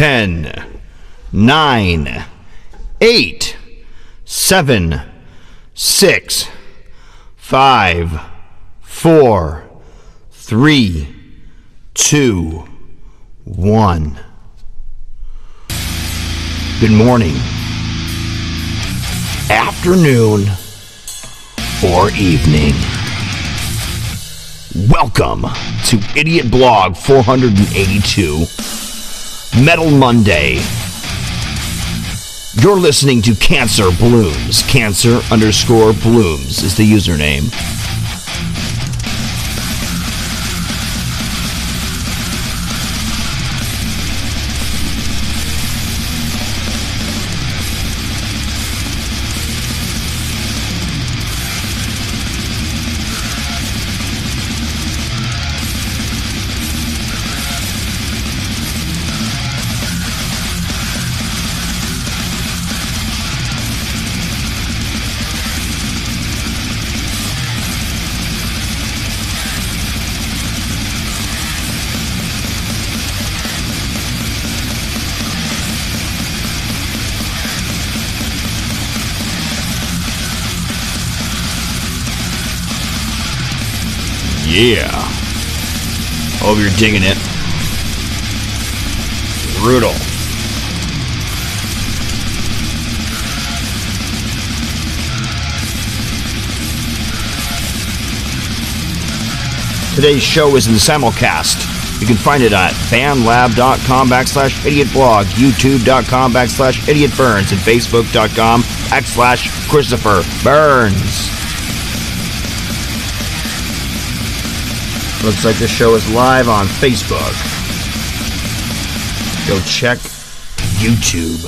10, 9, 8, 7, 6, 5, 4, 3, 2, 1. Good morning, afternoon, or evening. Welcome to Idiot Blog 482, Metal Monday. You're listening to Cancer Blooms. Cancer_Blooms is the username. Yeah. Hope you're digging it. Brutal. Today's show is in simulcast. You can find it at fanlab.com/idiotblog, youtube.com/idiotburns, and facebook.com/Christopher Burns. Looks like the show is live on Facebook. Go check YouTube.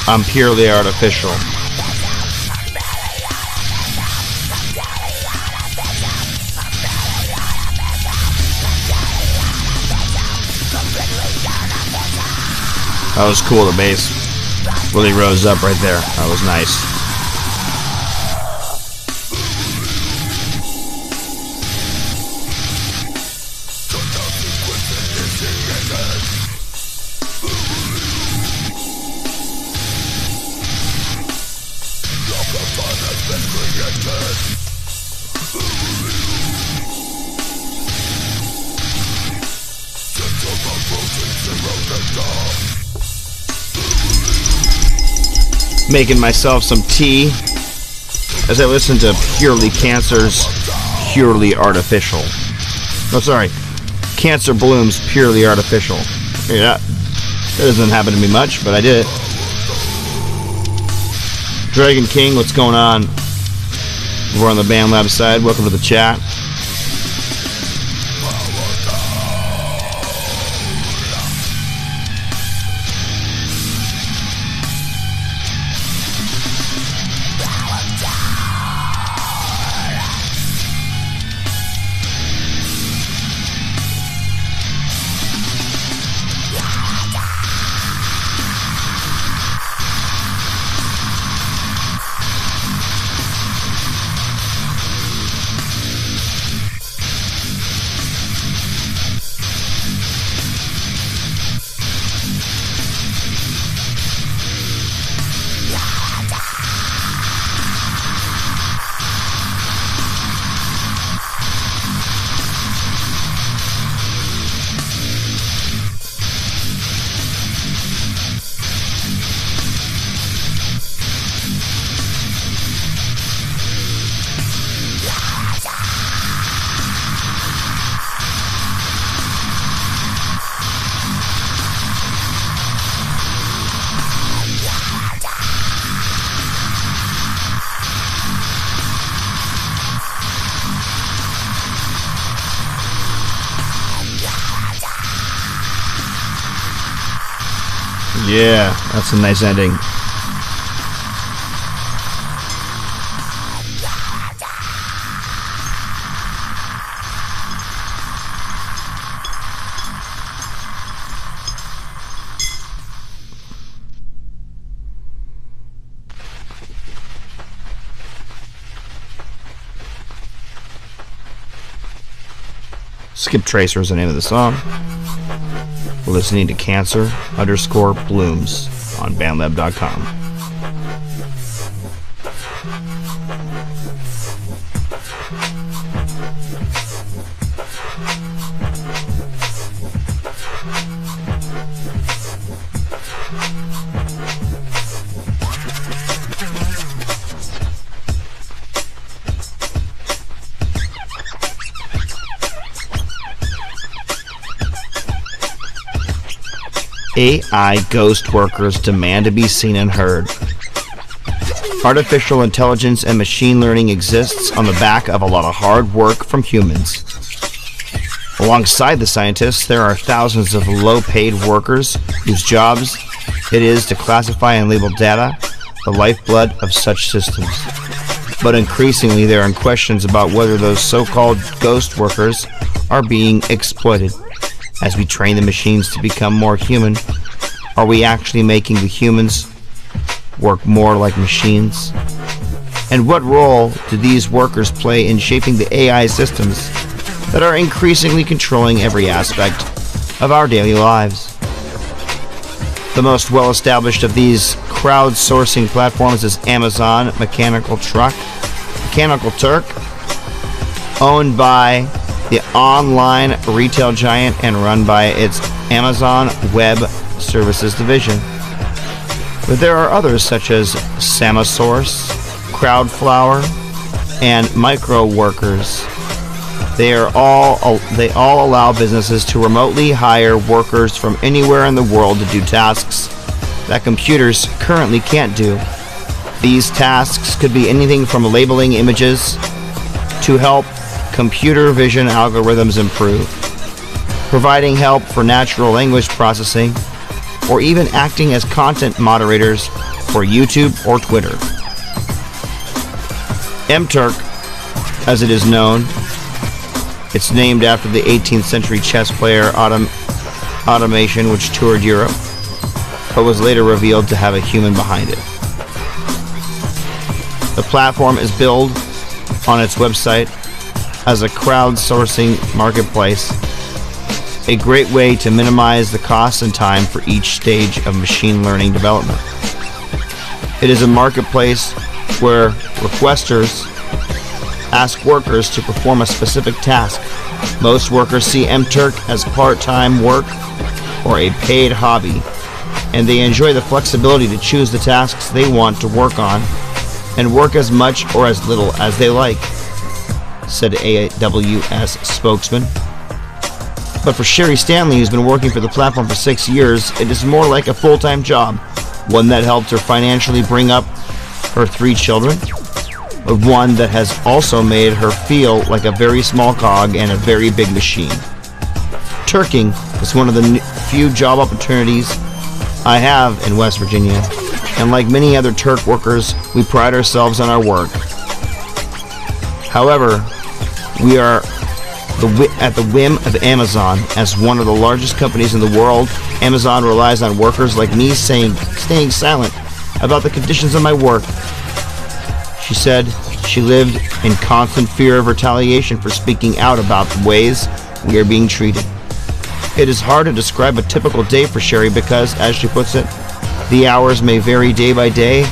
I'm purely artificial. That was cool, the bass really rose up right there. That was nice. Making myself some tea as I listen to Purely Cancer's Purely Artificial. Oh, sorry. Cancer Blooms Purely Artificial. Yeah, that doesn't happen to me much, but I did it. Dragon King, what's going on? We're on the Band Lab side. Welcome to the chat. Yeah, that's a nice ending. Skip Tracer is the name of the song. We're listening to Cancer_Blooms on BandLab.com. AI ghost workers demand to be seen and heard. Artificial intelligence and machine learning exists on the back of a lot of hard work from humans. Alongside the scientists, there are thousands of low-paid workers whose jobs it is to classify and label data, the lifeblood of such systems. But increasingly, there are questions about whether those so-called ghost workers are being exploited. As we train the machines to become more human, are we actually making the humans work more like machines? And what role do these workers play in shaping the AI systems that are increasingly controlling every aspect of our daily lives? The most well-established of these crowdsourcing platforms is Amazon Mechanical Turk, owned by the online retail giant and run by its Amazon Web Services division. But there are others such as Samasource, Crowdflower, and MicroWorkers. They all allow businesses to remotely hire workers from anywhere in the world to do tasks that computers currently can't do. These tasks could be anything from labeling images to help computer vision algorithms improve, providing help for natural language processing, or even acting as content moderators for YouTube or Twitter. MTurk, as it is known, it's named after the 18th century chess player Automation, which toured Europe, but was later revealed to have a human behind it. The platform is billed on its website as a crowdsourcing marketplace, a great way to minimize the cost and time for each stage of machine learning development. It is a marketplace where requesters ask workers to perform a specific task. Most workers see MTurk as part-time work or a paid hobby, and they enjoy the flexibility to choose the tasks they want to work on and work as much or as little as they like, said AWS spokesman. But for Sherry Stanley, who's been working for the platform for 6 years, it is more like a full-time job, one that helped her financially bring up her 3 children, but one that has also made her feel like a very small cog in a very big machine. Turking is one of the few job opportunities I have in West Virginia, and like many other Turk workers, we pride ourselves on our work. However, we are at the whim of Amazon. As one of the largest companies in the world, Amazon relies on workers like me staying silent about the conditions of my work. She said she lived in constant fear of retaliation for speaking out about the ways we are being treated. It is hard to describe a typical day for Sherry because, as she puts it, the hours may vary day by day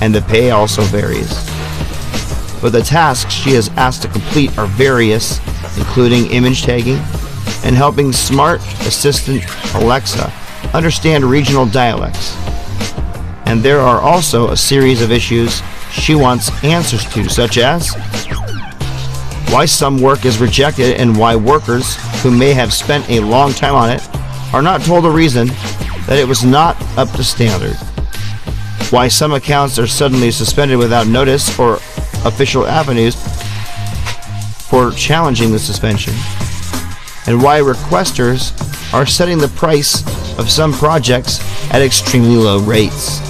and the pay also varies. But the tasks she is asked to complete are various, including image tagging and helping smart assistant Alexa understand regional dialects. And there are also a series of issues she wants answers to, such as why some work is rejected and why workers who may have spent a long time on it are not told a reason that it was not up to standard, why some accounts are suddenly suspended without notice or official avenues for challenging the suspension, and why requesters are setting the price of some projects at extremely low rates.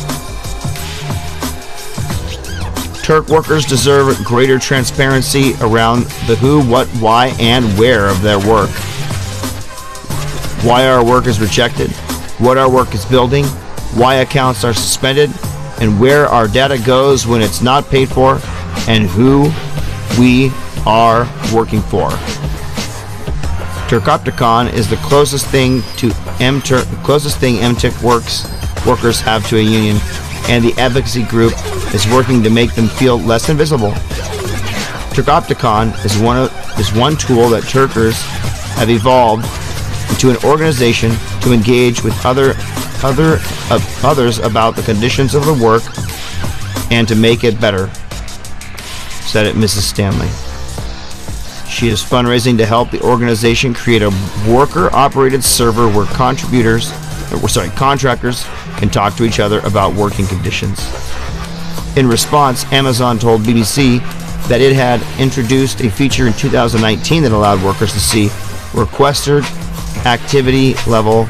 Turk workers deserve greater transparency around the who, what, why, and where of their work. Why our work is rejected, what our work is building, why accounts are suspended, and where our data goes when it's not paid for, and who we are working for. Turkopticon is the closest thing MTurk workers have to a union, and the advocacy group is working to make them feel less invisible. Turkopticon is one tool that Turkers have evolved into an organization to engage with others about the conditions of the work and to make it better, said it Mrs. Stanley. She is fundraising to help the organization create a worker-operated server where contractors can talk to each other about working conditions. In response, Amazon told BBC that it had introduced a feature in 2019 that allowed workers to see requester activity level,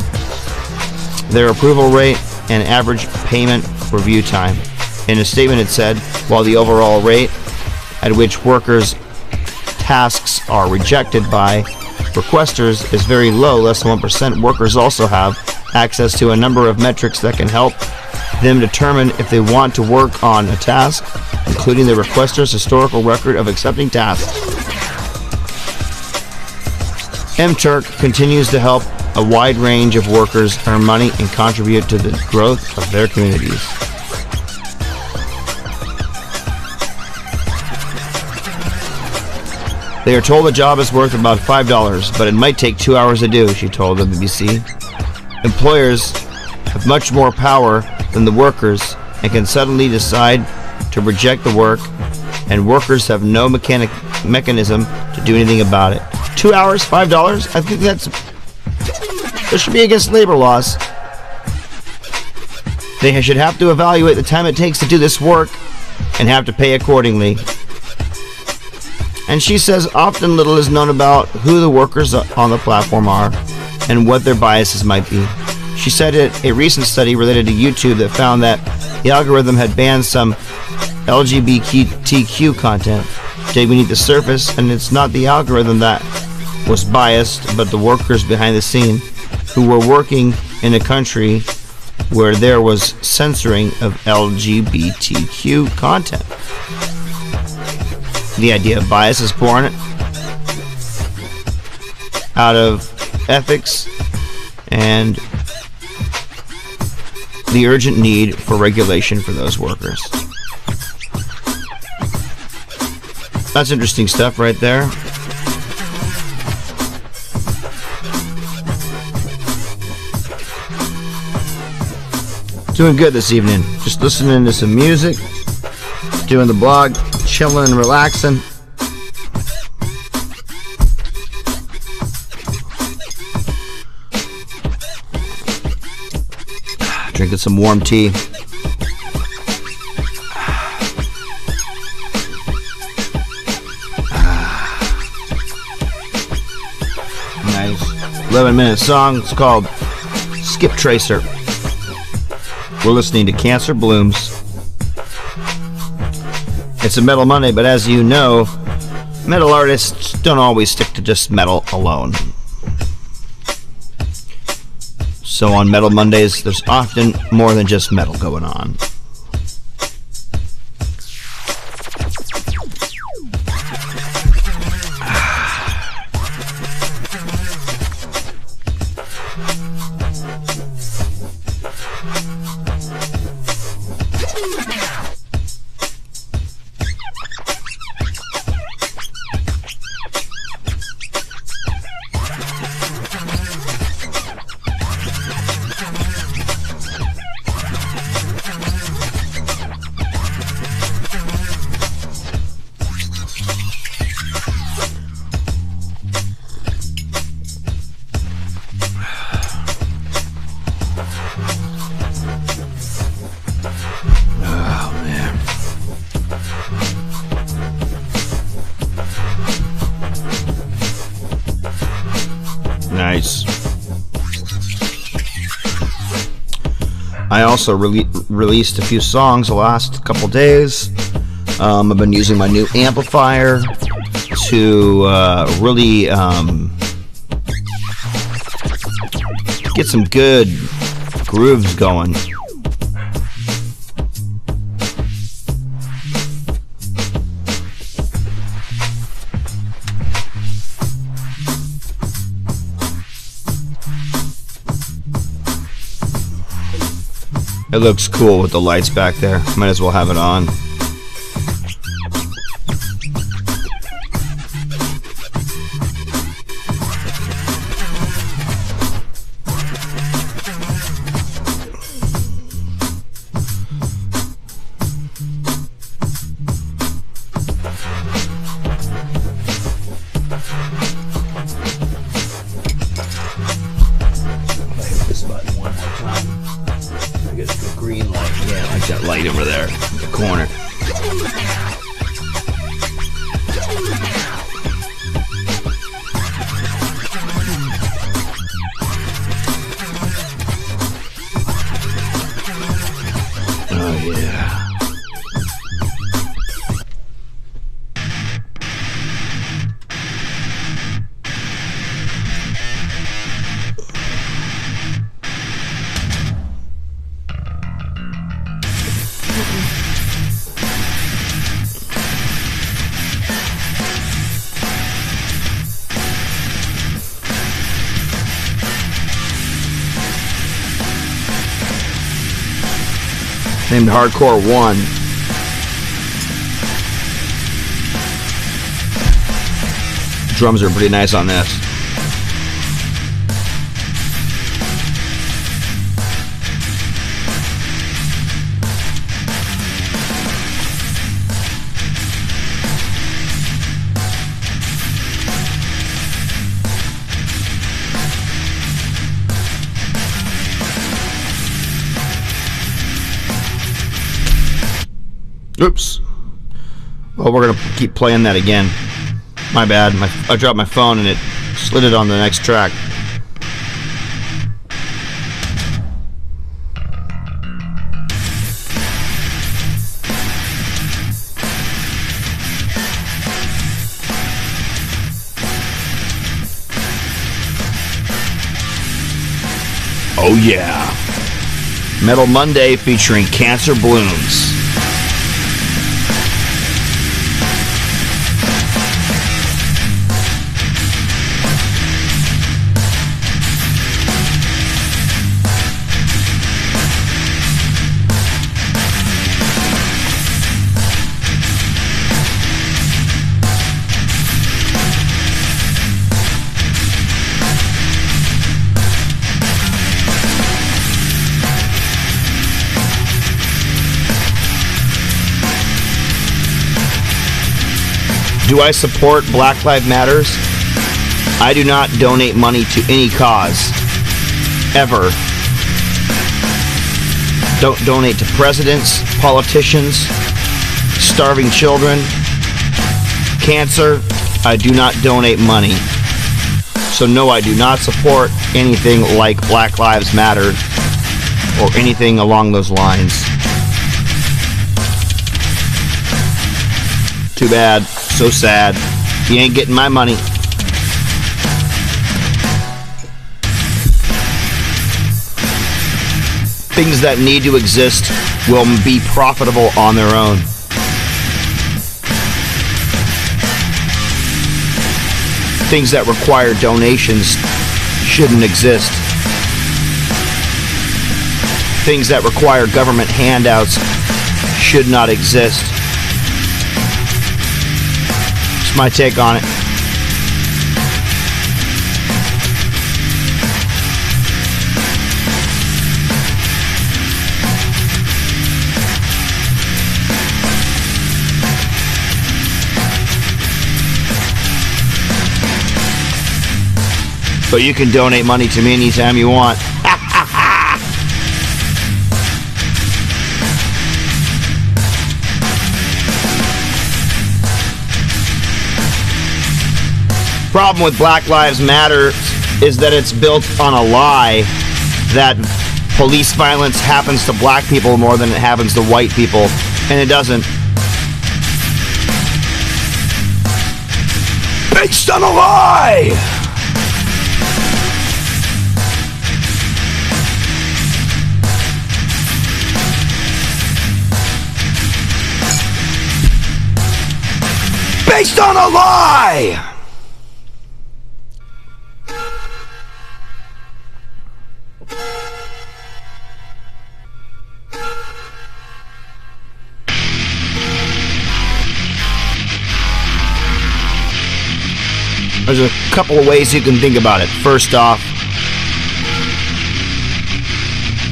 their approval rate, and average payment review time. In a statement it said, while the overall rate at which workers' tasks are rejected by requesters is very low, less than 1%, workers also have access to a number of metrics that can help them determine if they want to work on a task, including the requester's historical record of accepting tasks. MTurk continues to help a wide range of workers earn money and contribute to the growth of their communities. They are told the job is worth about $5, but it might take 2 hours to do, she told the BBC. Employers have much more power than the workers and can suddenly decide to reject the work, and workers have no mechanism to do anything about it. 2 hours, $5? I think that should be against labor laws. They should have to evaluate the time it takes to do this work and have to pay accordingly. And she says often little is known about who the workers on the platform are and what their biases might be. She said a recent study related to YouTube that found that the algorithm had banned some LGBTQ content dig beneath the surface, and it's not the algorithm that was biased, but the workers behind the scene who were working in a country where there was censoring of LGBTQ content. The idea of bias is born out of ethics and the urgent need for regulation for those workers. That's interesting stuff right there. Doing good this evening. Just listening to some music, doing the blog, chilling and relaxing. Drinking some warm tea. Nice 11-minute song. It's called Skip Tracer. We're listening to Cancer Blooms. It's a Metal Monday, but as you know, metal artists don't always stick to just metal alone. So on Metal Mondays, there's often more than just metal going on. Nice. I also released a few songs the last couple days. I've been using my new amplifier to really get some good grooves going. It looks cool with the lights back there. Might as well have it on. Green light. Yeah, I like that light over there in the corner. Oh, yeah. Named Hardcore 1. Drums are pretty nice on this. Oops. Well, we're gonna keep playing that again. My bad. I dropped my phone and it slid it on the next track. Oh yeah. Metal Monday featuring Cancer Blooms. Do I support Black Lives Matters? I do not donate money to any cause. Ever. Don't donate to presidents, politicians, starving children, cancer. I do not donate money. So no, I do not support anything like Black Lives Matter or anything along those lines. Too bad. So sad. You ain't getting my money. Things that need to exist will be profitable on their own. Things that require donations shouldn't exist. Things that require government handouts should not exist. My take on it. But you can donate money to me anytime you want. Problem with Black Lives Matter is that it's built on a lie that police violence happens to black people more than it happens to white people, and it doesn't. Based on a lie! Based on a lie! There's a couple of ways you can think about it. First off,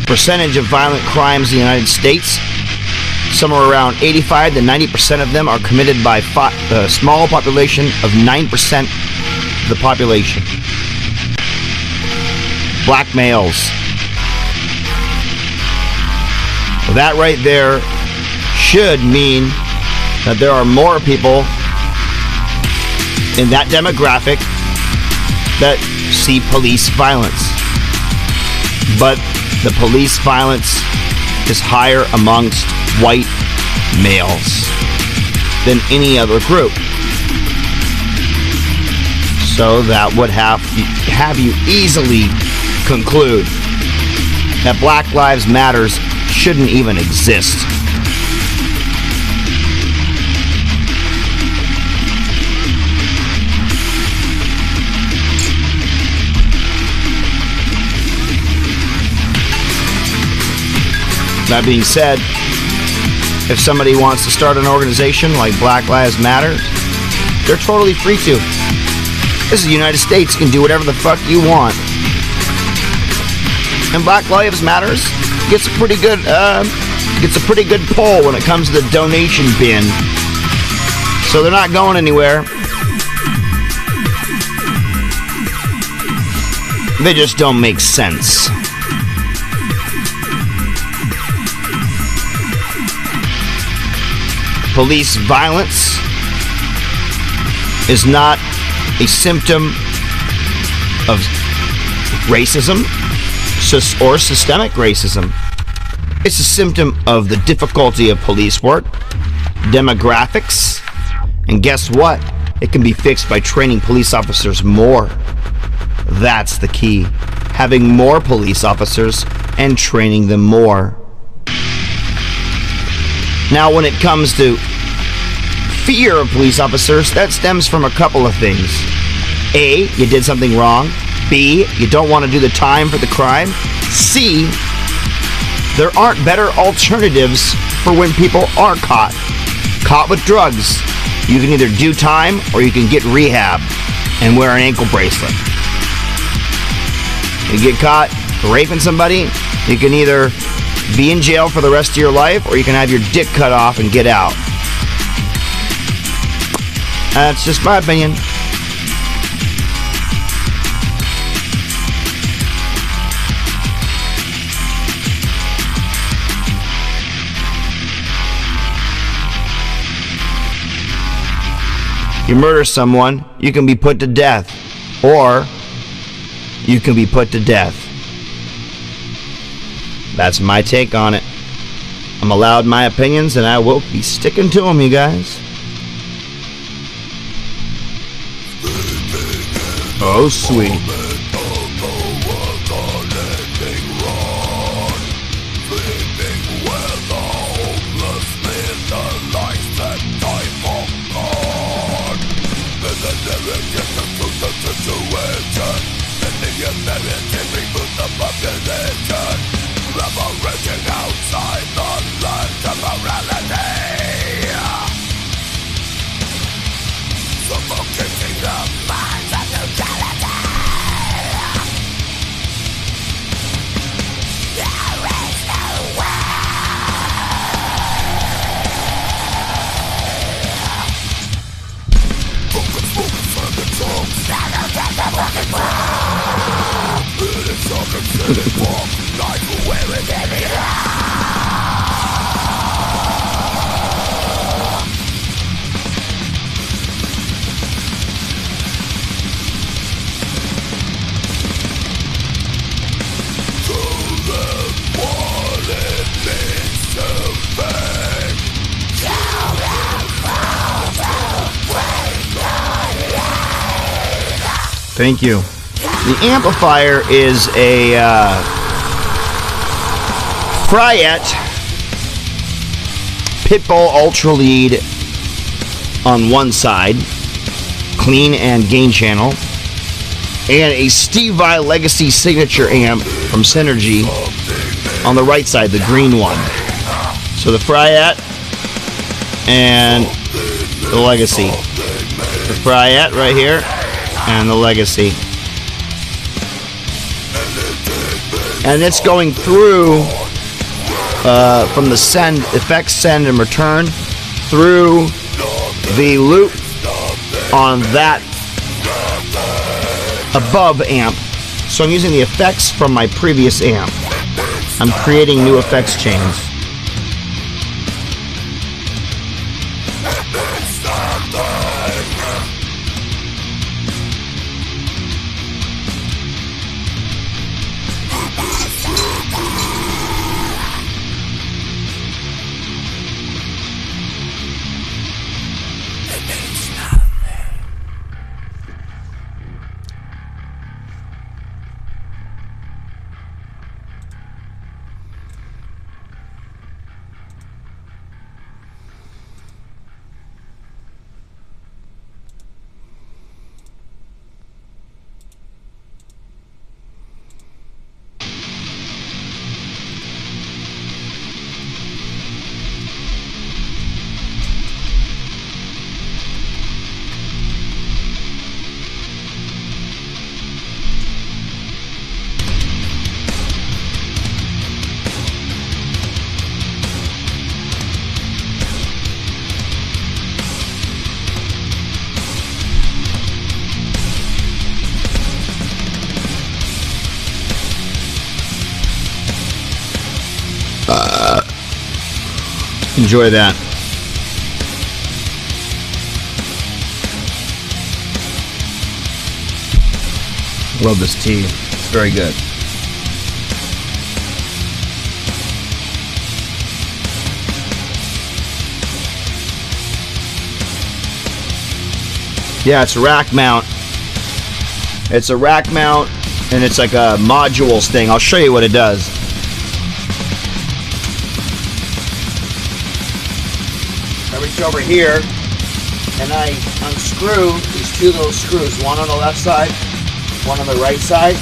percentage of violent crimes in the United States, somewhere around 85 to 90% of them are committed by a small population of 9% of the population. Black males. Well, that right there should mean that there are more people in that demographic that see police violence. But the police violence is higher amongst white males than any other group. So that would have you easily conclude that Black Lives Matters shouldn't even exist. That being said, if somebody wants to start an organization like Black Lives Matter, they're totally free to. This is the United States. You can do whatever the fuck you want. And Black Lives Matters gets a pretty good pull when it comes to the donation bin. So they're not going anywhere. They just don't make sense. Police violence is not a symptom of racism or systemic racism. It's a symptom of the difficulty of police work, demographics, and guess what? It can be fixed by training police officers more. That's the key. Having more police officers and training them more. Now, when it comes to fear of police officers, that stems from a couple of things. A, you did something wrong. B, you don't want to do the time for the crime. C, there aren't better alternatives for when people are caught with drugs. You can either do time or you can get rehab and wear an ankle bracelet. You get caught raping somebody, you can either be in jail for the rest of your life, or you can have your dick cut off and get out. That's just my opinion. You murder someone, you can be put to death, or you can be put to death. That's my take on it. I'm allowed my opinions, and I will be sticking to them, you guys. Oh, sweet. Revolution outside the land of morality, suffocating the minds of neutrality. There is no way. Broken smoke from the drums, shadow death of fucking world. It is a considered walk. Life wearing every Thank you. The amplifier is a Fryette Pitbull Ultra Lead on one side, clean and gain channel, and a Steve Vai Legacy Signature amp from Synergy on the right side, the green one. So the Fryette and the Legacy. The Fryette right here and the Legacy. And it's going through from the send, effects send and return through the loop on that above amp. So I'm using the effects from my previous amp. I'm creating new effects chains. Enjoy that. Love this tea. It's very good. Yeah, it's a rack mount. It's a rack mount, and it's like a modules thing. I'll show you what it does. I reach over here, and I unscrew these two little screws, one on the left side, one on the right side.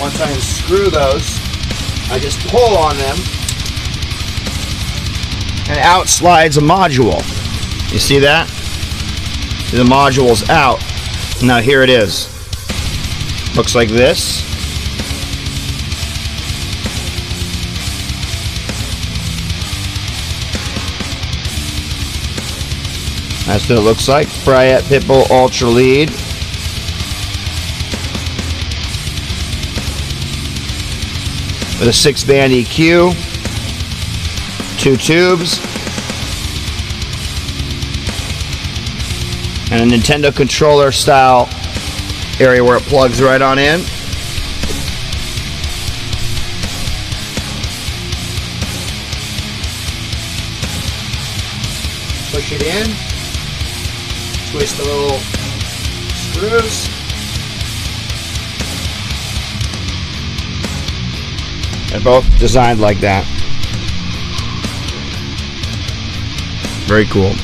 Once I unscrew those, I just pull on them, and out slides a module. You see that? The module's out. Now here it is. Looks like this. That's what it looks like. Fryette Pitbull Ultra Lead. With a 6-band EQ. 2 tubes. And a Nintendo controller style area where it plugs right on in. Push it in. Twist the little screws. They're both designed like that. Very cool.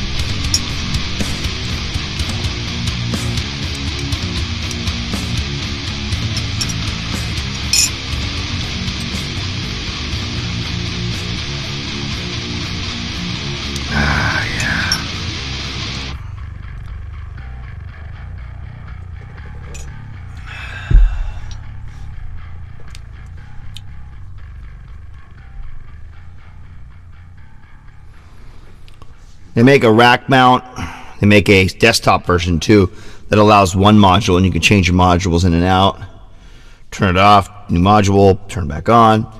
They make a rack mount. They make a desktop version too that allows one module, and you can change your modules in and out. Turn it off, new module, turn it back on.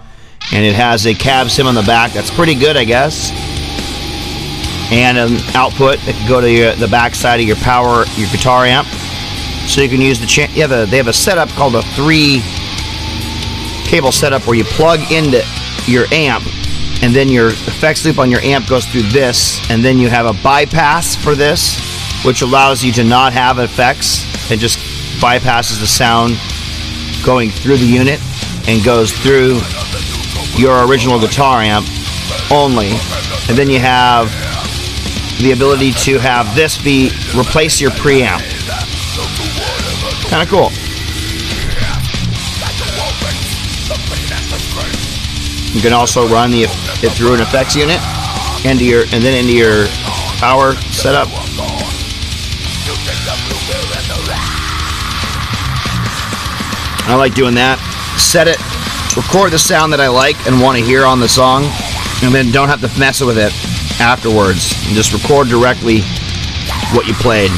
And it has a cab sim on the back. That's pretty good, I guess. And an output that can go to the back side of your guitar amp. So you can use they have a setup called a 3 cable setup where you plug into your amp and then your effects loop on your amp goes through this, and then you have a bypass for this, which allows you to not have effects. It just bypasses the sound going through the unit and goes through your original guitar amp only. And then you have the ability to have this replace your preamp. Kind of cool. You can also run it through an effects unit and then into your power setup. I like doing that. Set it, record the sound that I like and want to hear on the song, and then don't have to mess with it afterwards. And just record directly what you played.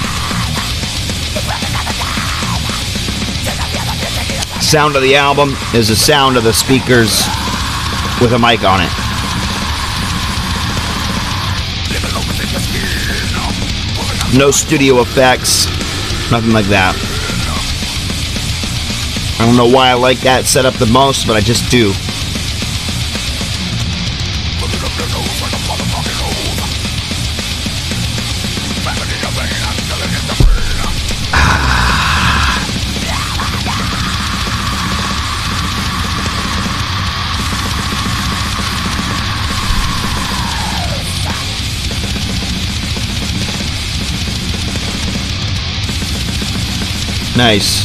Sound of the album is the sound of the speakers with a mic on it. No studio effects, nothing like that. I don't know why I like that setup the most, but I just do. Nice.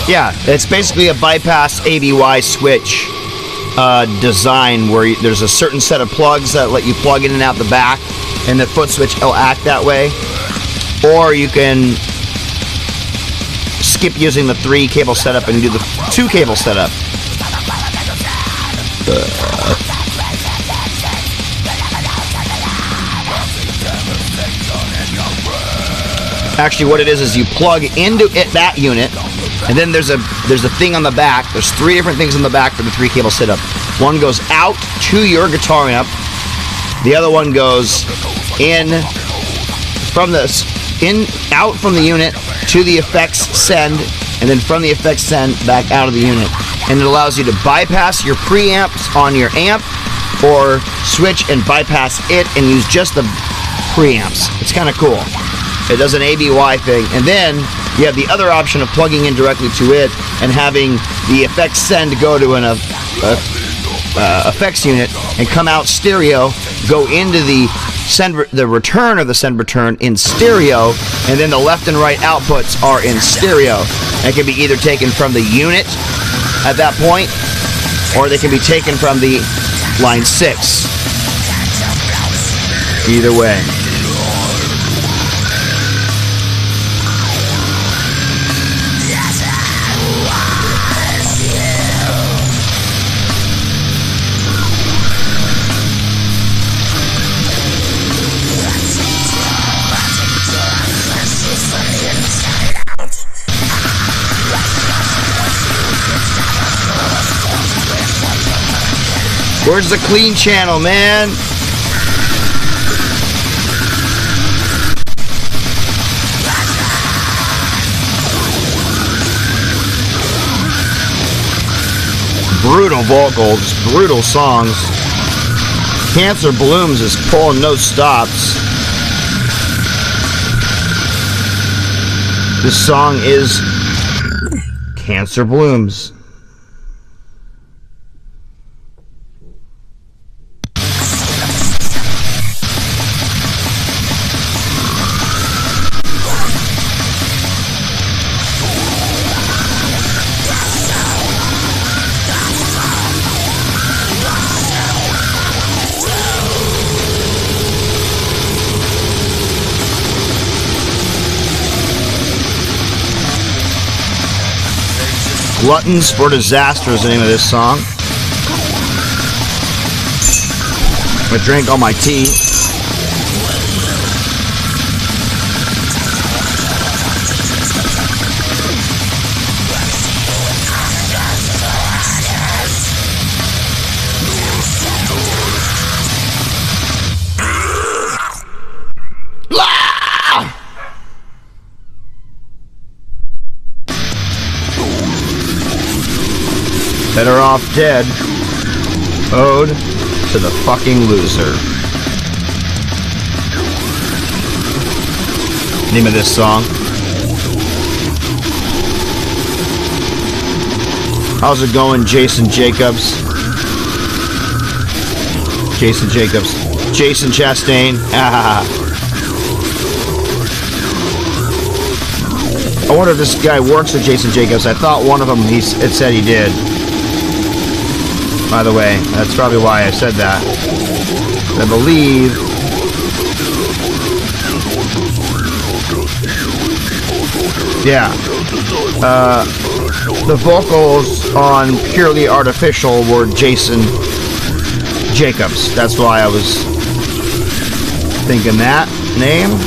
Yeah, it's basically a bypass ABY switch design where there's a certain set of plugs that let you plug in and out the back, and the foot switch will act that way. Or you can skip using the 3 cable setup and do the 2 cable setup. Actually, what it is you plug into that unit, and then there's a thing on the back. There's 3 different things on the back for the 3 cable setup. One goes out to your guitar amp. The other one goes out from the unit to the effects send, and then from the effects send back out of the unit. And it allows you to bypass your preamps on your amp, or switch and bypass it and use just the preamps. It's kind of cool. It does an ABY thing, and then you have the other option of plugging in directly to it and having the effects send go to an effects unit and come out stereo, go into the return of the send return in stereo, and then the left and right outputs are in stereo. It can be either taken from the unit at that point, or they can be taken from the line 6. Either way. Where's the clean channel, man? Brutal vocals, brutal songs. Cancer Blooms is pulling no stops. This song is Cancer Blooms. Gluttons for Disaster is the name of this song. I drank all my tea. Better off dead. Ode to the fucking loser. Name of this song. How's it going, Jason Jacobs? Jason Jacobs. Jason Chastain. I wonder if this guy works with Jason Jacobs. I thought one of them, it said he did. By the way, that's probably why I said that. I believe... Yeah. The vocals on Purely Artificial were Jason Jacobs. That's why I was thinking that name.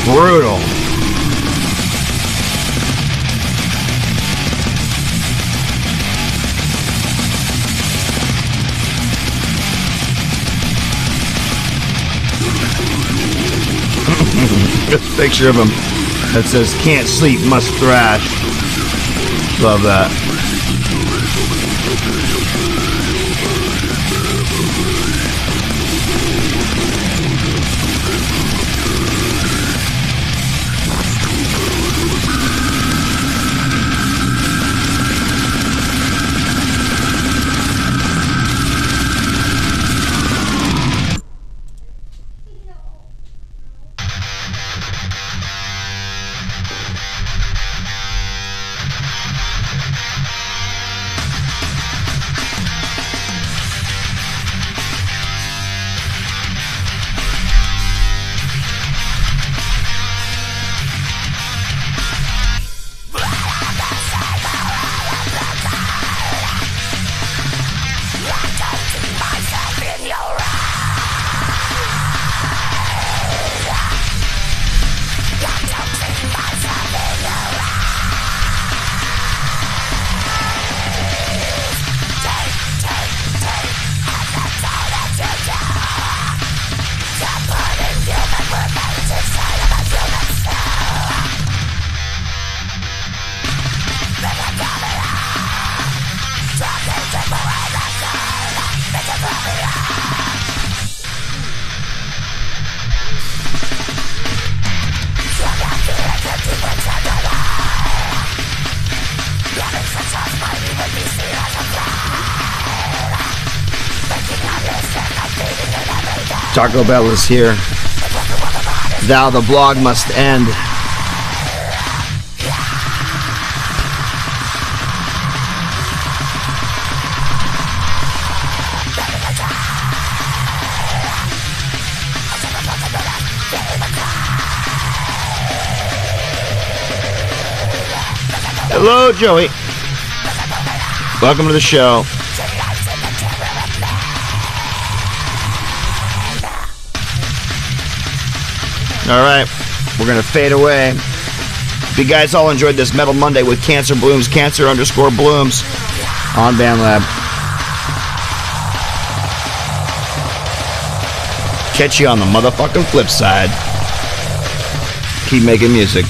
Brutal. This picture of him that says "Can't sleep, must thrash." Love that. Taco Bell is here. Thou the blog must end. Hello, Joey. Welcome to the show. All right, we're gonna fade away. If you guys all enjoyed this Metal Monday with Cancer Blooms, Cancer_Blooms on BandLab. Catch you on the motherfucking flip side. Keep making music.